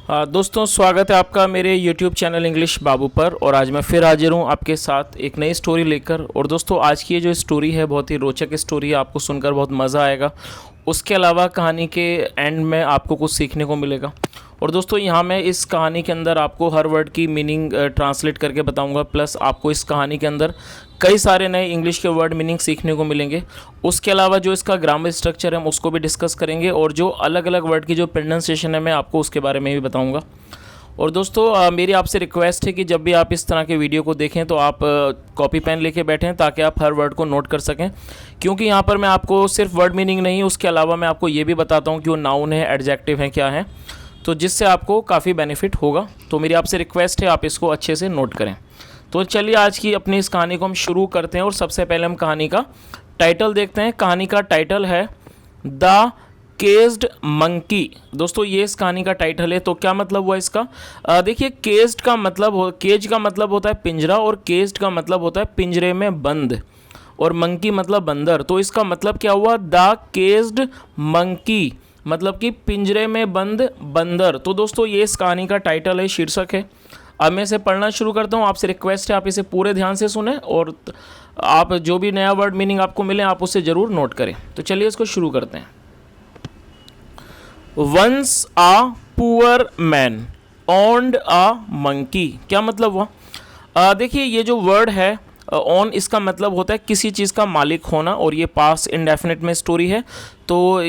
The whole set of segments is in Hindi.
दोस्तों, स्वागत है आपका मेरे YouTube चैनल इंग्लिश बाबू पर। और आज मैं फिर हाजिर हूँ आपके साथ एक नई स्टोरी लेकर। और दोस्तों, आज की ये जो स्टोरी है बहुत ही रोचक स्टोरी है, आपको सुनकर बहुत मज़ा आएगा। उसके अलावा कहानी के एंड में आपको कुछ सीखने को मिलेगा। और दोस्तों, यहाँ मैं इस कहानी के अंदर आपको हर वर्ड की मीनिंग ट्रांसलेट करके बताऊंगा, प्लस आपको इस कहानी के अंदर कई सारे नए इंग्लिश के वर्ड मीनिंग सीखने को मिलेंगे। उसके अलावा जो इसका ग्रामर स्ट्रक्चर है हम उसको भी डिस्कस करेंगे, और जो अलग अलग वर्ड की जो प्रोनाउंसिएशन है मैं आपको उसके बारे में भी बताऊँगा। और दोस्तों, मेरी आपसे रिक्वेस्ट है कि जब भी आप इस तरह के वीडियो को देखें तो आप कॉपी पेन लेके बैठें, ताकि आप हर वर्ड को नोट कर सकें। क्योंकि यहाँ पर मैं आपको सिर्फ वर्ड मीनिंग नहीं, उसके अलावा मैं आपको ये भी बताता हूँ कि वो नाउन है, एडजेक्टिव है, क्या है, तो जिससे आपको काफ़ी बेनिफिट होगा। तो मेरी आपसे रिक्वेस्ट है आप इसको अच्छे से नोट करें। तो चलिए आज की अपनी इस कहानी को हम शुरू करते हैं। और सबसे पहले हम कहानी का टाइटल देखते हैं। कहानी का टाइटल है द केज्ड मंकी। दोस्तों, ये इस कहानी का टाइटल है। तो क्या मतलब हुआ इसका? देखिए, केज का मतलब होता है पिंजरा, और केज्ड का मतलब होता है पिंजरे में बंद, और मंकी मतलब बंदर। तो इसका मतलब क्या हुआ? द केज्ड मंकी मतलब कि पिंजरे में बंद बंदर। तो दोस्तों, ये इस कहानी का टाइटल है, शीर्षक है। अब मैं इसे पढ़ना शुरू करता हूँ। आपसे रिक्वेस्ट है आप इसे पूरे ध्यान से सुने, और आप जो भी नया वर्ड मीनिंग आपको मिले आप उसे ज़रूर नोट करें। तो चलिए इसको शुरू करते हैं। Once a poor man owned a monkey. क्या मतलब हुआ? देखिए, ये जो वर्ड है ऑन, इसका मतलब होता है किसी चीज़ का मालिक होना, और ये पास्ट इंडेफिनिट में स्टोरी है। तो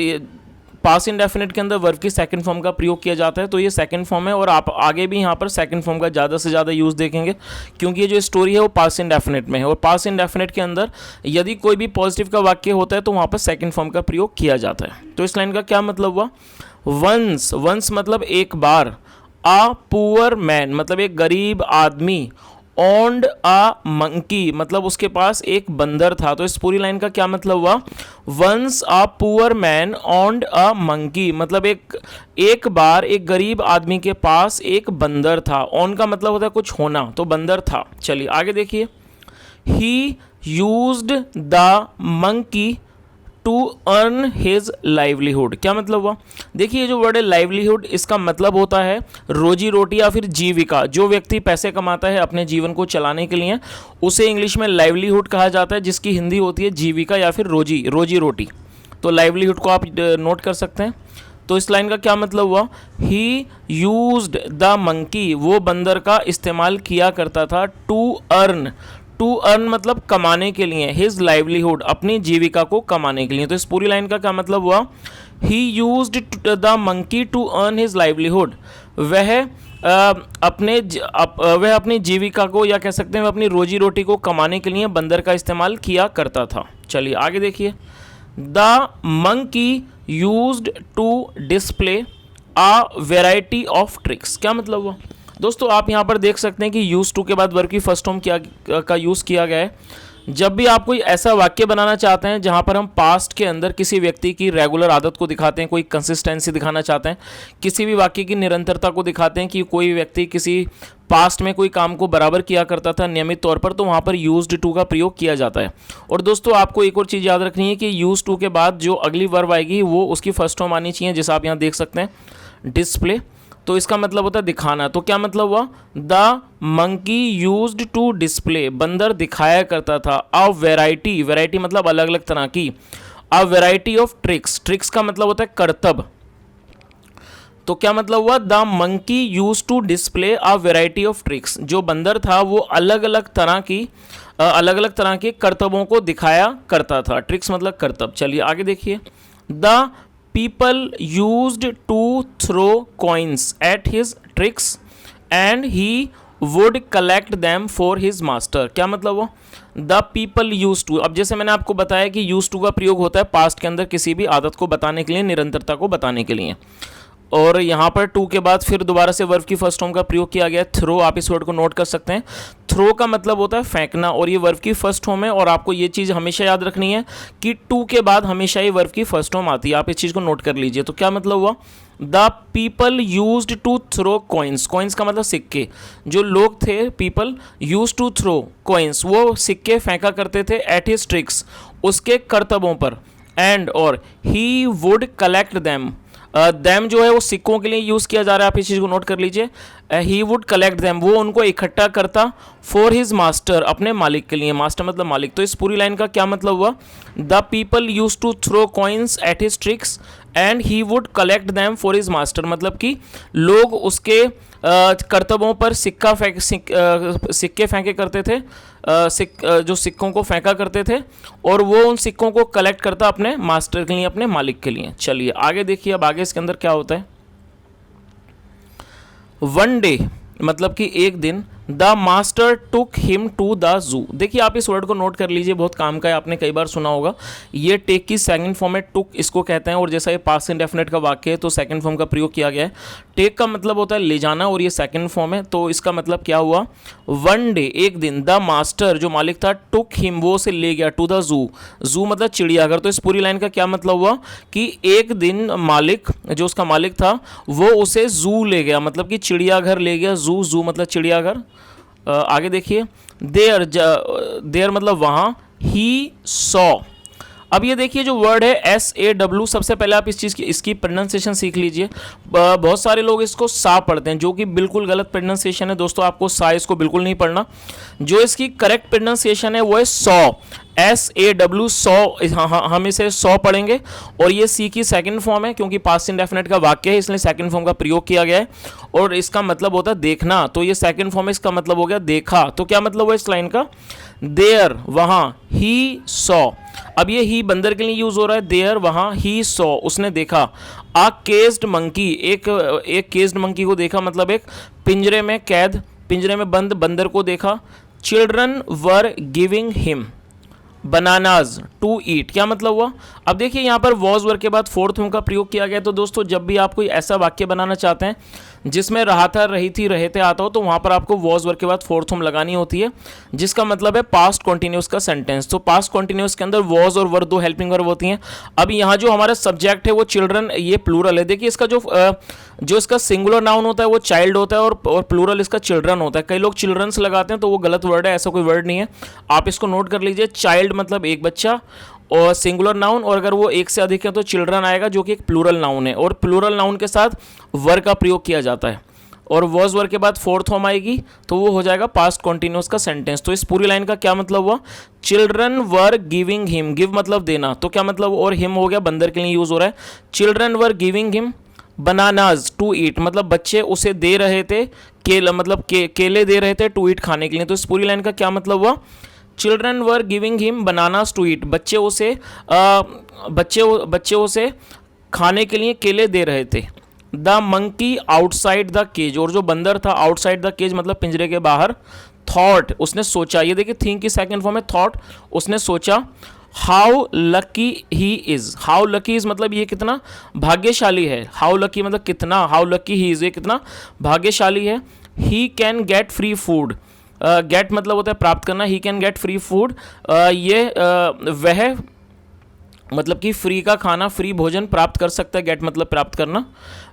पास्ट इंडेफिनिट के अंदर वर्ब की सेकंड फॉर्म का प्रयोग किया जाता है, तो ये सेकंड फॉर्म है। और आप आगे भी यहाँ पर सेकंड फॉर्म का ज़्यादा से ज़्यादा यूज़ देखेंगे, क्योंकि ये जो स्टोरी है वो पास्ट इंडेफिनिट में है। और पास्ट इंडेफिनिट के अंदर यदि कोई भी पॉजिटिव का वाक्य होता है तो वहाँ पर सेकंड फॉर्म का प्रयोग किया जाता है। तो इस लाइन का क्या मतलब हुआ? वंस मतलब एक बार, आ पुअर मैन मतलब एक गरीब आदमी, ओन्ड आ मंकी मतलब उसके पास एक बंदर था। तो इस पूरी लाइन का क्या मतलब हुआ? Once a poor man owned a monkey मतलब एक बार एक गरीब आदमी के पास एक बंदर था। ओन का मतलब होता है कुछ होना, तो बंदर था। चलिए आगे देखिए। He used the monkey to earn his livelihood. क्या मतलब हुआ? देखिए, ये जो वर्ड है लाइवलीहुड, इसका मतलब होता है रोजी रोटी या फिर जीविका। जो व्यक्ति पैसे कमाता है अपने जीवन को चलाने के लिए, उसे इंग्लिश में लाइवलीहुड कहा जाता है, जिसकी हिंदी होती है जीविका या फिर रोजी रोटी। तो लाइवलीहुड को आप नोट कर सकते हैं। तो इस लाइन का क्या मतलब हुआ? ही यूज्ड द मंकी, वो बंदर का इस्तेमाल किया करता था, टू अर्न मतलब कमाने के लिए, हिज लाइवलीहुड अपनी जीविका को कमाने के लिए। तो इस पूरी लाइन का क्या मतलब हुआ? He used the monkey to earn his livelihood. वह अपनी जीविका को, या कह सकते हैं वह अपनी रोजी रोटी को कमाने के लिए बंदर का इस्तेमाल किया करता था। चलिए आगे देखिए। The monkey used to display a variety of tricks. क्या मतलब हुआ? दोस्तों, आप यहाँ पर देख सकते हैं कि यूज टू के बाद वर्ब की फर्स्ट फॉर्म का यूज़ किया गया है। जब भी आप कोई ऐसा वाक्य बनाना चाहते हैं जहाँ पर हम पास्ट के अंदर किसी व्यक्ति की रेगुलर आदत को दिखाते हैं, कोई कंसिस्टेंसी दिखाना चाहते हैं, किसी भी वाक्य की निरंतरता को दिखाते हैं कि कोई व्यक्ति किसी पास्ट में कोई काम को बराबर किया करता था नियमित तौर पर, तो वहाँ पर यूज्ड टू का प्रयोग किया जाता है। और दोस्तों, आपको एक और चीज़ याद रखनी है कि यूज टू के बाद जो अगली वर्ब आएगी वो उसकी फर्स्ट फॉर्म आनी चाहिए, जैसा आप यहाँ देख सकते हैं, डिस्प्ले। तो इसका मतलब होता है दिखाना। तो क्या मतलब हुआ? The monkey used to display, बंदर दिखाया करता था, अ वेराइटी मतलब अलग अलग तरह की, अ वेराइटी ऑफ ट्रिक्स का मतलब होता है करतब। तो क्या मतलब हुआ? The monkey use to display a variety of tricks, जो बंदर था वो अलग अलग तरह के करतबों को दिखाया करता था। ट्रिक्स मतलब करतब। चलिए आगे देखिए। The people used to throw coins at his tricks and he would collect them for his master। क्या मतलब वो? The people used to, अब जैसे मैंने आपको बताया कि used to का प्रयोग होता है पास्ट के अंदर किसी भी आदत को बताने के लिए, निरंतरता को बताने के लिए। और यहाँ पर टू के बाद फिर दोबारा से वर्ब की फर्स्ट फॉर्म का प्रयोग किया गया, थ्रो। आप इस वर्ड को नोट कर सकते हैं। थ्रो का मतलब होता है फेंकना, और ये वर्ब की फर्स्ट फॉर्म है। और आपको ये चीज़ हमेशा याद रखनी है कि टू के बाद हमेशा ये वर्ब की फर्स्ट फॉर्म आती है। आप इस चीज़ को नोट कर लीजिए। तो क्या मतलब हुआ? The people used to throw coins का मतलब सिक्के। जो लोग थे, people use to throw coins, वो सिक्के फेंका करते थे, एट हिज ट्रिक्स उसके करतबों पर, एंड और ही वुड कलेक्ट दैम दैम जो है वो सिक्कों के लिए यूज़ किया जा रहा है, आप इस चीज़ को नोट कर लीजिए। ही वुड कलेक्ट दैम, वो उनको इकट्ठा करता फॉर हिज मास्टर, अपने मालिक के लिए, मास्टर मतलब मालिक। तो इस पूरी लाइन का क्या मतलब हुआ, the people use to throw coins at his tricks and he would collect them for his master, मतलब कि लोग उसके कर्तव्यों पर सिक्के फेंके करते थे, जो सिक्कों को फेंका करते थे, और वो उन सिक्कों को कलेक्ट करता अपने मास्टर के लिए, अपने मालिक के लिए। चलिए आगे देखिए, अब आगे इसके अंदर क्या होता है। वन डे मतलब कि एक दिन, the master took him to the zoo. देखिए आप इस वर्ड को नोट कर लीजिए, बहुत काम का है, आपने कई बार सुना होगा। ये टेक की सेकंड फॉर्म है, टुक इसको कहते हैं, और जैसा ये पास्ट इंडेफिनिट का वाक्य है तो सेकंड फॉर्म का प्रयोग किया गया है। टेक का मतलब होता है ले जाना, और ये सेकंड फॉर्म है, तो इसका मतलब क्या हुआ, वन डे एक दिन, द मास्टर जो मालिक था, टुक हिम वो उसे ले गया, टू द जू, जू मतलब चिड़ियाघर। तो इस पूरी लाइन का क्या मतलब हुआ कि एक दिन मालिक जो उसका मालिक था वो उसे जू ले गया, मतलब कि चिड़ियाघर ले गया, जू, जू मतलब चिड़ियाघर। आगे देखिए, देयर मतलब वहाँ, ही सॉ। अब ये देखिए जो वर्ड है SAW, सबसे पहले आप इस चीज़ की इसकी प्रोनाउंसिएशन सीख लीजिए। बहुत सारे लोग इसको सा पढ़ते हैं, जो कि बिल्कुल गलत प्रोनाउंसिएशन है दोस्तों, आपको सा इसको बिल्कुल नहीं पढ़ना। जो इसकी करेक्ट प्रोनाउंसिएशन है वो है सॉ, SAW, सॉ, हम इसे सॉ पढ़ेंगे, और ये सी की सेकंड फॉर्म है, क्योंकि पास्ट इंडेफिनिट का वाक्य है इसलिए सेकंड फॉर्म का प्रयोग किया गया है, और इसका मतलब होता है देखना, तो ये सेकंड फॉर्म है, इसका मतलब हो गया देखा। तो क्या मतलब हुआ इस लाइन का, देयर वहाँ, ही सॉ। अब ये ही बंदर के लिए यूज हो रहा है, देयर वहाँ, ही सॉ उसने देखा, आ केज्ड मंकी, एक केज्ड मंकी को देखा, मतलब एक पिंजरे में कैद, पिंजरे में बंद बंदर को देखा। Children were giving him bananas to eat, क्या मतलब हुआ। अब देखिए यहाँ पर वॉज वर्ड के बाद फोर्थ फॉर्म का प्रयोग किया गया। तो दोस्तों जब भी आप कोई ऐसा वाक्य बनाना चाहते हैं जिसमें रहा था, रही थी, रहे थे आता हो, तो वहाँ पर आपको वॉज वर्ड के बाद फोर्थ फॉर्म लगानी होती है, जिसका मतलब है पास्ट कॉन्टिन्यूस का सेंटेंस। तो पास्ट कॉन्टिन्यूस के अंदर वॉज और वर दो हेल्पिंग वर्ब होती हैं। अब यहाँ जो हमारा सब्जेक्ट है वो चिल्ड्रन, ये प्लूरल है। देखिए इसका जो इसका सिंगुलर नाउन होता है वो चाइल्ड होता है, और प्लूरल इसका चिल्ड्रन होता है। कई लोग चिल्ड्रंस लगाते हैं तो वो गलत वर्ड है, ऐसा कोई वर्ड नहीं है, आप इसको नोट कर लीजिए। चाइल्ड मतलब एक बच्चा और सिंगुलर नाउन, और अगर वो एक से अधिक है तो चिल्ड्रन आएगा, जो कि एक प्लूरल नाउन है, और प्लूरल नाउन के साथ वर का प्रयोग किया जाता है, और वॉज वर के बाद फोर्थ फॉर्म आएगी तो वो हो जाएगा पास्ट कॉन्टिन्यूस का सेंटेंस। तो इस पूरी लाइन का क्या मतलब हुआ, children were giving him, give मतलब देना, तो क्या मतलब, और हिम हो गया बंदर के लिए यूज हो रहा है। Children were giving him bananas to eat, मतलब बच्चे उसे दे रहे थे, केला मतलब केले दे रहे थे, टू ईट खाने के लिए। तो इस पूरी लाइन का क्या मतलब हुआ, children were giving him bananas to eat, बच्चे उसे खाने के लिए केले दे रहे थे। The monkey outside the cage, और जो बंदर था आउटसाइड द केज मतलब पिंजरे के बाहर, थॉट उसने सोचा, ये देखिए थिंक की सेकंड फॉर्म है थॉट, उसने सोचा। How lucky he is, how lucky is मतलब ये कितना भाग्यशाली है, हाउ लकी मतलब कितना, हाउ लकी ही इज ये कितना भाग्यशाली है। He can get free food, get मतलब होता है प्राप्त करना, he can get free food, वह मतलब कि फ्री का खाना, फ्री भोजन प्राप्त कर सकता है, गेट मतलब प्राप्त करना।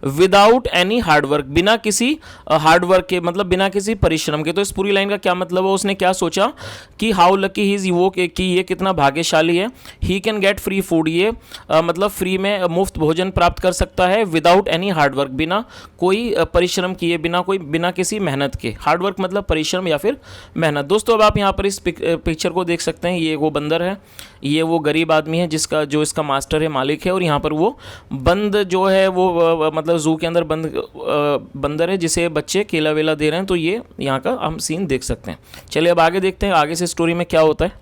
विदाउट एनी हार्डवर्क, बिना किसी हार्डवर्क के मतलब बिना किसी परिश्रम के। तो इस पूरी लाइन का क्या मतलब है, उसने क्या सोचा कि हाउ लकी ही इज, वो कि ये कितना भाग्यशाली है। He can get free food, ये मतलब फ्री में मुफ्त भोजन प्राप्त कर सकता है। विदाउट एनी हार्डवर्क, बिना कोई परिश्रम किए, बिना किसी मेहनत के। हार्डवर्क मतलब परिश्रम या फिर मेहनत। दोस्तों अब आप यहाँ पर इस पिक्चर को देख सकते हैं, ये वो बंदर है, ये वो गरीब आदमी है जो इसका मास्टर है, मालिक है, और यहाँ पर वो बंद जो है वो मतलब जू के अंदर बंदर है जिसे बच्चे केला वेला दे रहे हैं। तो ये यहाँ का हम सीन देख सकते हैं। चलिए अब आगे देखते हैं आगे से स्टोरी में क्या होता है।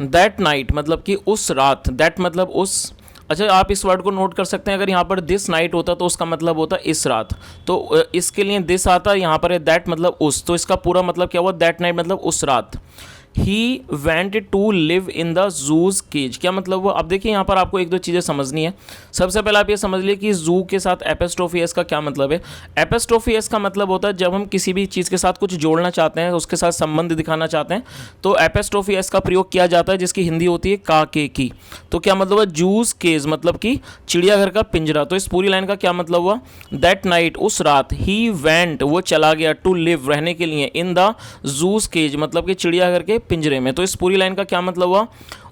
दैट नाइट मतलब कि उस रात, दैट मतलब उस, अच्छा आप इस वर्ड को नोट कर सकते हैं, अगर यहाँ पर दिस नाइट होता तो उसका मतलब होता इस रात, तो इसके लिए दिस आता, यहाँ पर है दैट मतलब उस, तो इसका पूरा मतलब क्या हुआ, दैट नाइट मतलब उस रात। He went to live in the zoo's cage, क्या मतलब वो। अब देखिए यहाँ पर आपको एक दो चीज़ें समझनी है। सबसे पहले आप ये समझ लिए कि जू के साथ एपेस्ट्रोफी एस का क्या मतलब है। एपेस्ट्रोफी एस का मतलब होता है जब हम किसी भी चीज़ के साथ कुछ जोड़ना चाहते हैं, उसके साथ संबंध दिखाना चाहते हैं, तो एपेस्ट्रोफी एस का प्रयोग किया जाता है, जिसकी हिंदी होती है का के की। तो क्या मतलब है, जूज केज मतलब कि चिड़ियाघर का पिंजरा। तो इस पूरी लाइन का क्या मतलब हुआ, दैट नाइट उस रात, ही वेंट वो चला गया, टू लिव रहने के लिए, इन द जूज केज मतलब कि चिड़ियाघर के पिंजरे में। तो इस पूरी लाइन का क्या मतलब हुआ,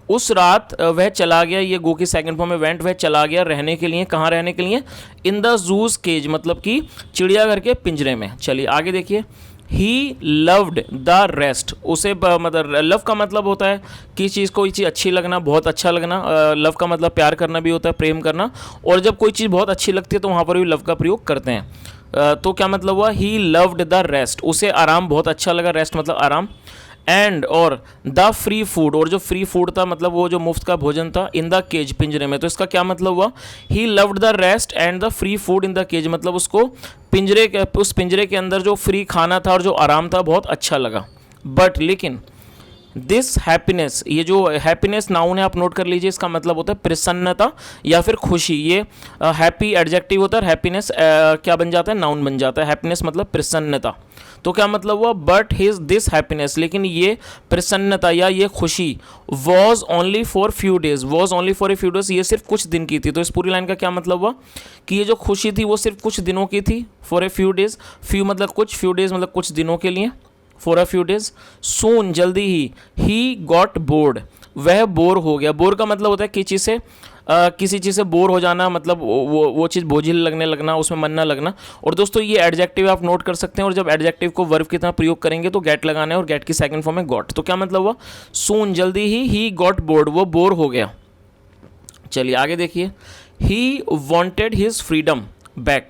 उस रात वह चला गया, ये गो की सेकंड फॉर्म में वेंट, वह चला गया रहने के लिए, कहाँ रहने के लिए, इन द जूस केज, मतलब कि चिड़ियाघर के पिंजरे में। चलिए आगे देखिए, ही लव्ड द रेस्ट, उसे मतलब लव का मतलब होता है किसी चीज़, कोई चीज़ अच्छी लगना, बहुत अच्छा लगना। लव का मतलब प्यार करना भी होता है, प्रेम करना, और जब कोई चीज़ बहुत अच्छी लगती है तो वहाँ पर भी लव का प्रयोग करते हैं। तो क्या मतलब हुआ, ही लव्ड द रेस्ट, उसे आराम बहुत अच्छा लगा, रेस्ट मतलब आराम। एंड और द फ्री फूड, और जो फ्री फूड था मतलब वो जो मुफ्त का भोजन था, इन द केज, पिंजरे में। तो इसका क्या मतलब हुआ, he loved the rest and the free food in the cage, मतलब उसको पिंजरे के, उस पिंजरे के अंदर जो फ्री खाना था और जो आराम था बहुत अच्छा लगा। बट लेकिन दिस हैप्पीनेस, ये जो हैप्पीनेस नाउन है आप नोट कर लीजिए, इसका मतलब होता है प्रसन्नता या फिर खुशी। ये हैप्पी एडजेक्टिव होता है, हैप्पीनेस क्या बन जाता है, नाउन बन जाता है। हैप्पीनेस मतलब प्रसन्नता। तो क्या मतलब हुआ, बट हिज दिस हैप्पीनेस, लेकिन ये प्रसन्नता या ये खुशी was only for few days, was only for a few days, ये सिर्फ कुछ दिन की थी। तो इस पूरी लाइन का क्या मतलब हुआ कि ये जो खुशी थी वो सिर्फ कुछ दिनों की थी, for a few days, few मतलब कुछ, फ्यू डेज मतलब कुछ दिनों के लिए, फॉर अ फ्यू डेज। सून जल्दी ही गॉट बोर्ड, वह बोर हो गया। बोर का मतलब होता है किसी चीज़ से बोर हो जाना, मतलब वो चीज़ बोझिल लगने लगना, उसमें मन ना लगना। और दोस्तों ये एडजेक्टिव आप नोट कर सकते हैं, और जब एडजेक्टिव को वर्ब की तरह प्रयोग करेंगे तो गेट लगाना है, और गेट की सेकंड फॉर्म में गॉट। तो क्या मतलब हुआ, सून जल्दी ही गॉट बोर्ड, वो बोर हो गया। चलिए आगे देखिए, he wanted his freedom back.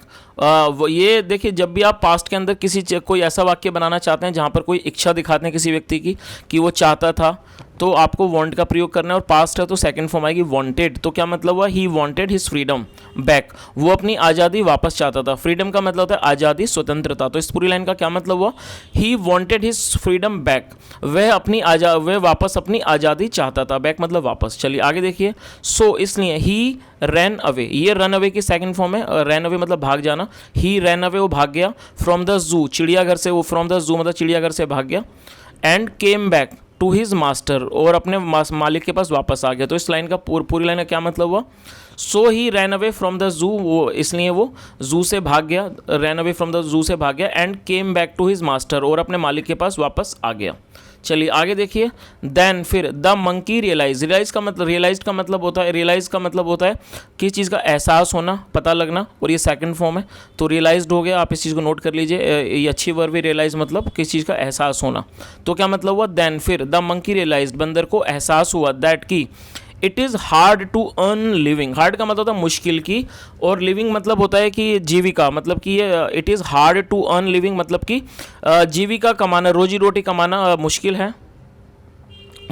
ये देखिए, जब भी आप पास्ट के अंदर कोई ऐसा वाक्य बनाना चाहते हैं जहाँ पर कोई इच्छा दिखाते हैं किसी व्यक्ति की कि वो चाहता था, तो आपको वांट का प्रयोग करना है, और पास्ट है तो सेकंड फॉर्म आएगी वांटेड। तो क्या मतलब हुआ, he wanted his freedom back, वो अपनी आज़ादी वापस चाहता था। फ्रीडम का मतलब होता है आज़ादी, स्वतंत्रता। तो इस पूरी लाइन का क्या मतलब हुआ, he wanted his freedom back, वह वापस अपनी आज़ादी चाहता था, बैक मतलब वापस। चलिए आगे देखिए, सो इसलिए ही रैन अवे, ये रन अवे की सेकंड फॉर्म है, रैन अवे मतलब भाग जाना। ही रैन अवे, वो भाग गया, फ्रॉम द जू, चिड़ियाघर से, वो फ्रॉम द जू मतलब चिड़ियाघर से भाग गया। And came back to his master, और अपने मालिक के पास वापस आ गया। तो इस लाइन का पूरी लाइन का क्या मतलब हुआ, so he ran away from the zoo, वो इसलिए वो जू से भाग गया, रैन अवे फ्रॉम द जू से भाग गया। And came back to his master, और अपने मालिक के पास वापस आ गया। चलिए आगे देखिए, देन फिर द मंकी रियलाइज का मतलब होता है किस चीज़ का एहसास होना, पता लगना, और ये सेकंड फॉर्म है तो रियलाइज्ड हो गया। आप इस चीज़ को नोट कर लीजिए, ये अच्छी वर्ब है, रियलाइज मतलब किस चीज़ का एहसास होना। तो क्या मतलब हुआ, देन फिर द मंकी रियलाइज, बंदर को एहसास हुआ, दैट की it is hard to earn living. Hard का मतलब होता है मुश्किल की, और लिविंग मतलब होता है कि जीविका, मतलब कि ये it is hard to earn living मतलब कि जीविका कमाना, रोजी रोटी कमाना मुश्किल है।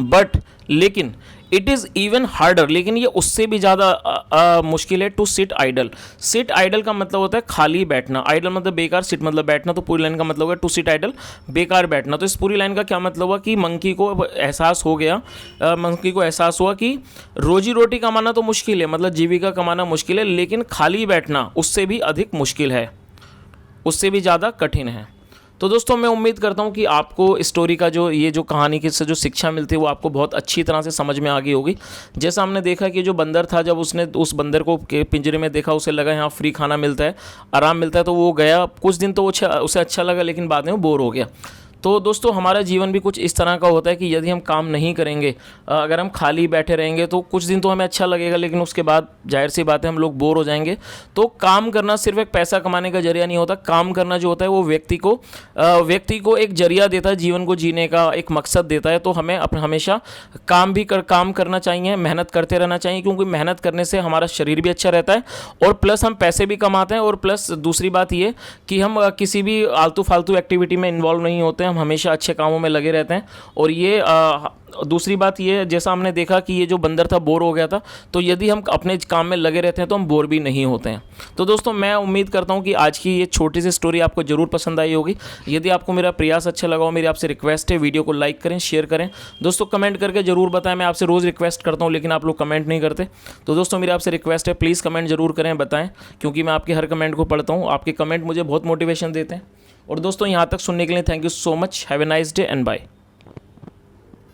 बट लेकिन इट इज़ इवन हार्डर, लेकिन ये उससे भी ज़्यादा मुश्किल है, to sit idle. Sit idle का मतलब होता है खाली बैठना, आइडल मतलब बेकार, सिट मतलब बैठना। तो पूरी लाइन का मतलब है टू सिट आइडल, बेकार बैठना। तो इस पूरी लाइन का क्या मतलब हुआ कि मंकी को एहसास हो गया, मंकी को एहसास हुआ कि रोजी रोटी कमाना तो मुश्किल है, मतलब जीविका कमाना मुश्किल है, लेकिन खाली बैठना उससे भी अधिक मुश्किल है, उससे भी ज़्यादा कठिन है। तो दोस्तों मैं उम्मीद करता हूँ कि आपको स्टोरी का ये जो कहानी की से जो शिक्षा मिलती है वो आपको बहुत अच्छी तरह से समझ में आ गई होगी। जैसा हमने देखा कि जो बंदर था, जब उसने उस बंदर को पिंजरे में देखा, उसे लगा यहाँ फ्री खाना मिलता है, आराम मिलता है, तो वो गया। कुछ दिन तो उसे अच्छा लगा, लेकिन बाद में वो बोर हो गया। तो दोस्तों हमारा जीवन भी कुछ इस तरह का होता है कि यदि हम काम नहीं करेंगे, अगर हम खाली बैठे रहेंगे तो कुछ दिन तो हमें अच्छा लगेगा, लेकिन उसके बाद जाहिर सी बात है हम लोग बोर हो जाएंगे। तो काम करना सिर्फ एक पैसा कमाने का जरिया नहीं होता। काम करना जो होता है वो व्यक्ति को एक जरिया देता है, जीवन को जीने का एक मकसद देता है। तो हमें हमेशा काम करना चाहिए, मेहनत करते रहना चाहिए, क्योंकि मेहनत करने से हमारा शरीर भी अच्छा रहता है, और प्लस हम पैसे भी कमाते हैं, और प्लस दूसरी बात ये कि हम किसी भी आलतू फालतू एक्टिविटी में इन्वॉल्व नहीं होते हैं, हम हमेशा अच्छे कामों में लगे रहते हैं। और ये दूसरी बात ये, जैसा हमने देखा कि ये जो बंदर था बोर हो गया था, तो यदि हम अपने काम में लगे रहते हैं तो हम बोर भी नहीं होते हैं। तो दोस्तों मैं उम्मीद करता हूँ कि आज की ये छोटी सी स्टोरी आपको ज़रूर पसंद आई होगी। यदि आपको मेरा प्रयास अच्छा लगा हो, मेरी आपसे रिक्वेस्ट है, वीडियो को लाइक करें, शेयर करें। दोस्तों कमेंट करके ज़रूर बताएं, मैं आपसे रोज़ रिक्वेस्ट करता हूँ, लेकिन आप लोग कमेंट नहीं करते। तो दोस्तों मेरी आपसे रिक्वेस्ट है, प्लीज़ कमेंट ज़रूर करें, बताएं, क्योंकि मैं आपके हर कमेंट को पढ़ता हूँ। आपके कमेंट मुझे बहुत मोटिवेशन देते हैं। और दोस्तों यहाँ तक सुनने के लिए thank you so much. Have a nice day and bye.